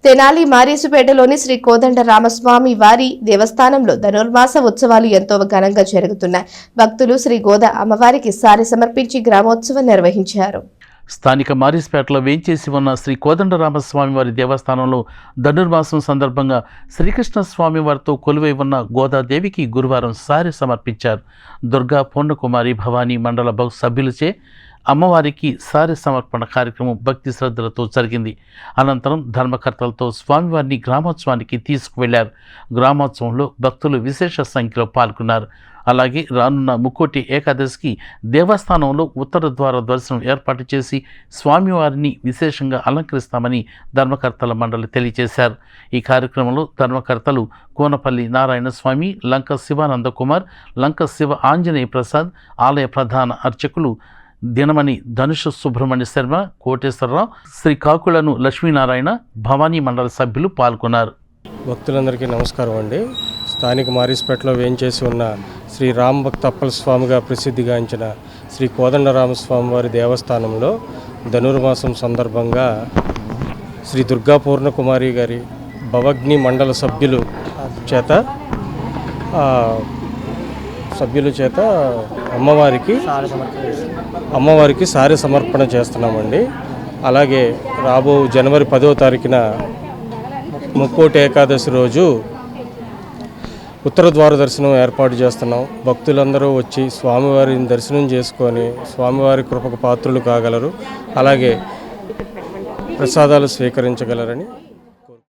తెనాలి మారీసుపేటలోని శ్రీ కోదండ రామస్వామి వారి దేవస్థానంలో ధనుర్మాస ఉత్సవాలు ఎంతో ఘనంగా జరుగుతున్నాయి. భక్తులు శ్రీ గోద అమ్మవారికి సారె సమర్పించి గ్రామోత్సవం నిర్వహించారు. స్థానిక మారీసుపేటలో వేంచేసి ఉన్న శ్రీ కోదండరామస్వామి వారి దేవస్థానంలో ధనుర్మాసం సందర్భంగా శ్రీకృష్ణ స్వామి వారితో కొలువై ఉన్న గోదాదేవికి గురువారం సారె సమర్పించారు. దుర్గా పూర్ణకుమారి భవానీ మండల సభ్యులచే అమ్మవారికి సారె సమర్పణ కార్యక్రమం భక్తి శ్రద్ధలతో జరిగింది. అనంతరం ధర్మకర్తలతో స్వామివారిని గ్రామోత్సవానికి తీసుకువెళ్లారు. గ్రామోత్సవంలో భక్తులు విశేష సంఖ్యలో పాల్గొన్నారు. అలాగే రానున్న ముక్కోటి ఏకాదశికి దేవస్థానంలో ఉత్తర ద్వార దర్శనం ఏర్పాటు చేసి స్వామివారిని విశేషంగా అలంకరిస్తామని ధర్మకర్తల మండలి తెలియజేశారు. ఈ కార్యక్రమంలో ధర్మకర్తలు కోనపల్లి నారాయణ స్వామి, లంక శివానంద కుమార్, లంక శివ ఆంజనేయ ప్రసాద్, ఆలయ ప్రధాన అర్చకులు దినమణి ధనుష్ సుబ్రహ్మణ్య శర్మ, కోటేశ్వరరావు, శ్రీ కాకులను లక్ష్మీనారాయణ, భవానీ మండల సభ్యులు పాల్గొన్నారు. భక్తులందరికీ నమస్కారం అండి. స్థానిక మారీసుపేటలో వేంచేసి ఉన్న శ్రీ రామభక్త అప్పల స్వామిగా ప్రసిద్ధిగాంచిన శ్రీ కోదండరామస్వామి వారి దేవస్థానంలో ధనుర్మాసం సందర్భంగా శ్రీ దుర్గా పూర్ణకుమారి గారి భవగ్ని మండల సభ్యులు చేత అమ్మవారికి సారె సమర్పణ చేస్తున్నామండి. అలాగే రాబో జనవరి 10వ తారీఖున ముక్కోటి ఏకాదశి రోజు ఉత్తర ద్వార దర్శనం ఏర్పాటు చేస్తున్నాం. భక్తులందరూ వచ్చి స్వామివారిని దర్శనం చేసుకొని స్వామివారి కృపకు పాత్రులు కాగలరు. అలాగే ప్రసాదాలు స్వీకరించగలరని